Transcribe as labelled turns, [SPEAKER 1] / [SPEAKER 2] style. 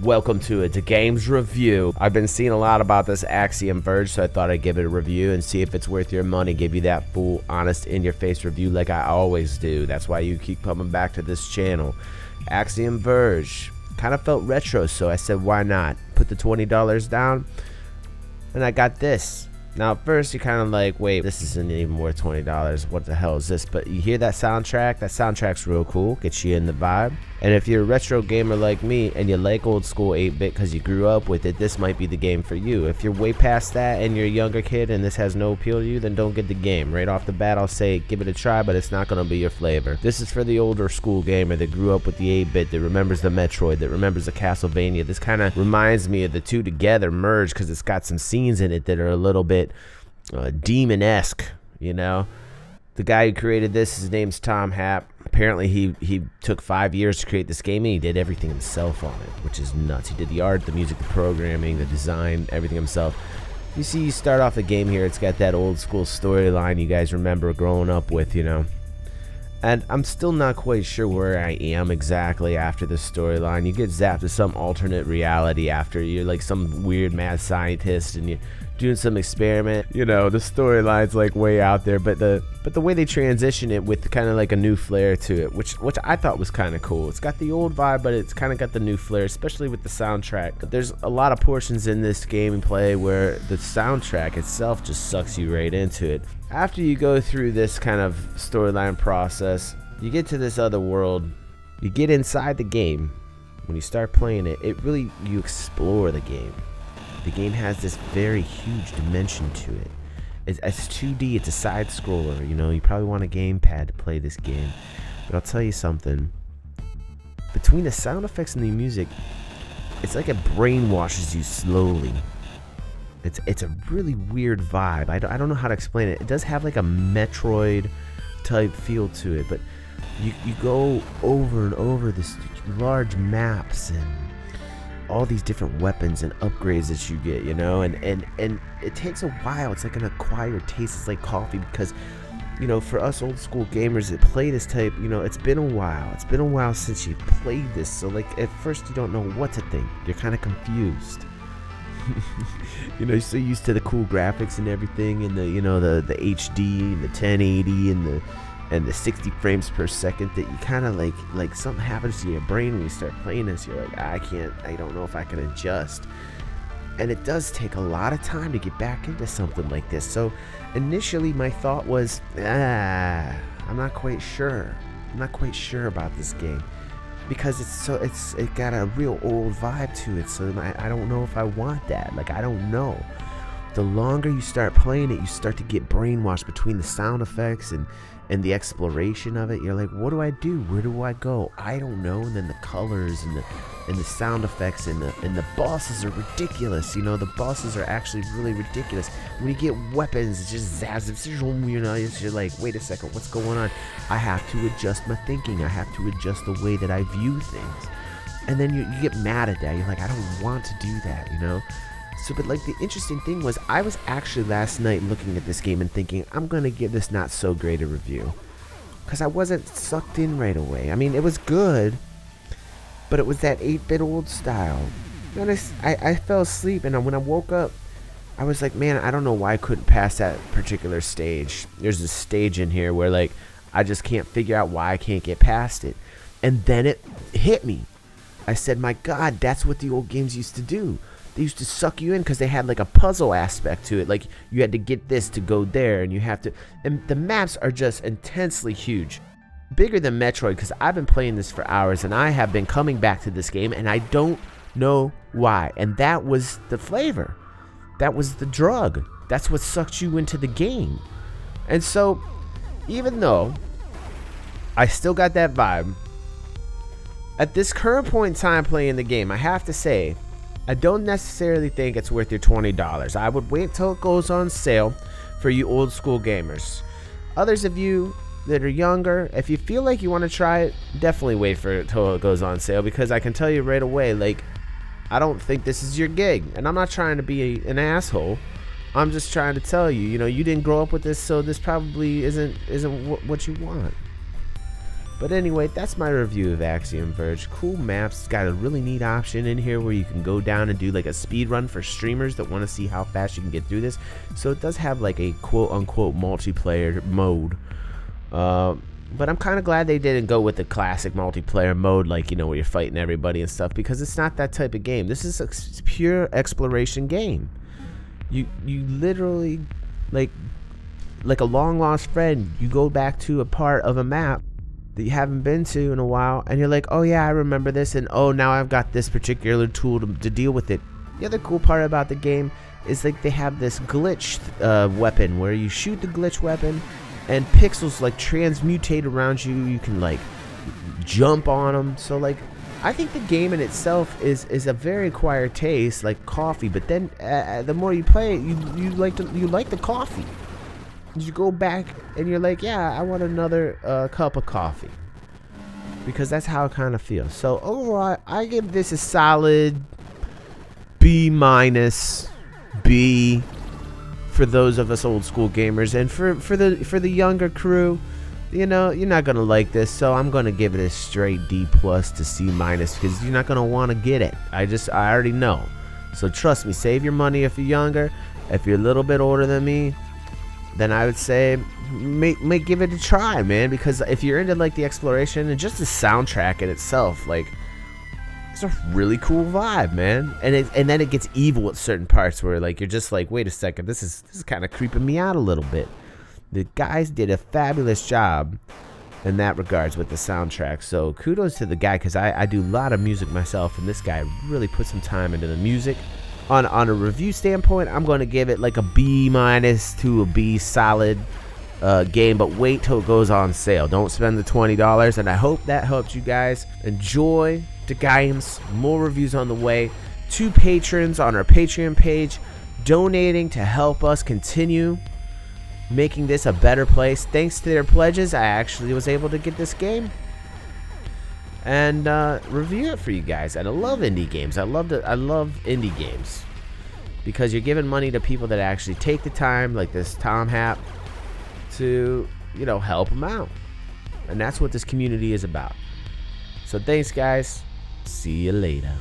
[SPEAKER 1] Welcome to a DaGaimez review. I've been seeing a lot about this Axiom Verge, so I thought I'd give it a review and see if it's worth your money. Give you that full, honest, in-your-face review like I always do. That's why you keep coming back to this channel. Axiom Verge kind of felt retro, so I said, why not? Put the $20 down, and I got this. Now, at first, you're kind of like, wait, this isn't even worth $20. What the hell is this? But you hear that soundtrack? That soundtrack's real cool. Gets you in the vibe. And if you're a retro gamer like me and you like old school 8-bit because you grew up with it, this might be the game for you. If you're way past that and you're a younger kid and this has no appeal to you, then don't get the game. Right off the bat, I'll say give it a try, but it's not going to be your flavor. This is for the older school gamer that grew up with the 8-bit, that remembers the Metroid, that remembers the Castlevania. This kind of reminds me of the two together merged because it's got some scenes in it that are a little bit demon-esque, you know. The guy who created this, his name's Tom Happ. Apparently he took 5 years to create this game and he did everything himself on it, which is nuts. He did the art, the music, the programming, the design, everything himself. You see, you start off the game here, it's got that old school storyline you guys remember growing up with, you know. And I'm still not quite sure where I am exactly after this storyline. You get zapped to some alternate reality after you're like some weird mad scientist and you're doing some experiment. You know, the storyline's like way out there, but the way they transition it with kind of like a new flair to it, which I thought was kind of cool. It's got the old vibe, but it's kind of got the new flair, especially with the soundtrack. But there's a lot of portions in this gameplay where the soundtrack itself just sucks you right into it. After you go through this kind of storyline process, you get to this other world. You get inside the game. When you start playing it, you explore the game. The game has this very huge dimension to it. It's 2D, it's a side scroller, you know, you probably want a gamepad to play this game. But I'll tell you something. Between the sound effects and the music, it's like it brainwashes you slowly. It's a really weird vibe. I don't know how to explain it. It does have like a Metroid type feel to it, but you go over and over this large maps and all these different weapons and upgrades that you get, you know, and it takes a while. It's like an acquired taste. It's like coffee because, you know, for us old school gamers that play this type, you know, it's been a while. It's been a while since you played this, so like at first you don't know what to think. You're kind of confused. You know, you're so used to the cool graphics and everything, and the, you know, the HD and the 1080 and the 60 frames per second, that you kind of like something happens to your brain when you start playing this. You're like, I don't know if I can adjust. And it does take a lot of time to get back into something like this. So initially my thought was, I'm not quite sure. I'm not quite sure about this game because it got a real old vibe to it. So I don't know if I want that. Like, I don't know. The longer you start playing it, you start to get brainwashed between the sound effects and the exploration of it. You're like, what do I do? Where do I go? I don't know. And then the colors and the sound effects and the bosses are ridiculous. You know, the bosses are actually really ridiculous. When you get weapons, it just zaps, you know, you're like, wait a second, what's going on? I have to adjust my thinking. I have to adjust the way that I view things. And then you get mad at that. You're like, I don't want to do that, you know? So, but like the interesting thing was, I was actually last night looking at this game and thinking, I'm going to give this not so great a review. Because I wasn't sucked in right away. I mean, it was good, but it was that 8-bit old style. And I fell asleep, and when I woke up, I was like, man, I don't know why I couldn't pass that particular stage. There's a stage in here where, like, I just can't figure out why I can't get past it. And then it hit me. I said, my God, that's what the old games used to do. They used to suck you in because they had like a puzzle aspect to it. Like, you had to get this to go there, and you have to, and the maps are just intensely huge. Bigger than Metroid, because I've been playing this for hours and I have been coming back to this game and I don't know why. And that was the flavor. That was the drug. That's what sucked you into the game. And so, even though I still got that vibe, at this current point in time playing the game, I have to say, I don't necessarily think it's worth your $20. I would wait till it goes on sale for you old school gamers. Others of you that are younger, if you feel like you want to try it, definitely wait for it till it goes on sale, because I can tell you right away, like, I don't think this is your gig. And I'm not trying to be an asshole. I'm just trying to tell you, you know, you didn't grow up with this, so this probably isn't what you want. But anyway, that's my review of Axiom Verge. Cool maps. It's got a really neat option in here where you can go down and do like a speed run for streamers that want to see how fast you can get through this. So it does have like a quote-unquote multiplayer mode. But I'm kind of glad they didn't go with the classic multiplayer mode, like, you know, where you're fighting everybody and stuff, because it's not that type of game. This is a pure exploration game. You literally, like a long lost friend, you go back to a part of a map that you haven't been to in a while, and you're like, oh yeah, I remember this, and oh, now I've got this particular tool to deal with it. The other cool part about the game is like they have this glitch weapon where you shoot the glitch weapon and pixels like transmutate around you. You can like jump on them. So like, I think the game in itself is a very acquired taste, like coffee. But then the more you play it, you like the coffee. You go back and you're like, yeah, I want another cup of coffee, because that's how it kind of feels. So overall, I give this a solid B-, B. For those of us old school gamers, and for the younger crew, you know, you're not gonna like this, so I'm gonna give it a straight D+ to C-, because you're not gonna want to get it. I already know. So trust me, save your money if you're younger. If you're a little bit older than me, then I would say may give it a try, man, because if you're into like the exploration and just the soundtrack in itself, like, it's a really cool vibe, man. And then it gets evil at certain parts where like you're just like, wait a second, this is kind of creeping me out a little bit. The guys did a fabulous job in that regards with the soundtrack. So kudos to the guy, because I do a lot of music myself, and this guy really put some time into the music. On a review standpoint, I'm going to give it like a B- to a B solid game, but wait till it goes on sale. Don't spend the $20, and I hope that helped you guys. Enjoy DaGaimez. More reviews on the way. 2 patrons on our Patreon page donating to help us continue making this a better place. Thanks to their pledges, I actually was able to get this game and review it for you guys. And I love indie games. I love indie games because you're giving money to people that actually take the time, like this Tom Happ, to, you know, help them out. And that's what this community is about. So thanks, guys. See you later.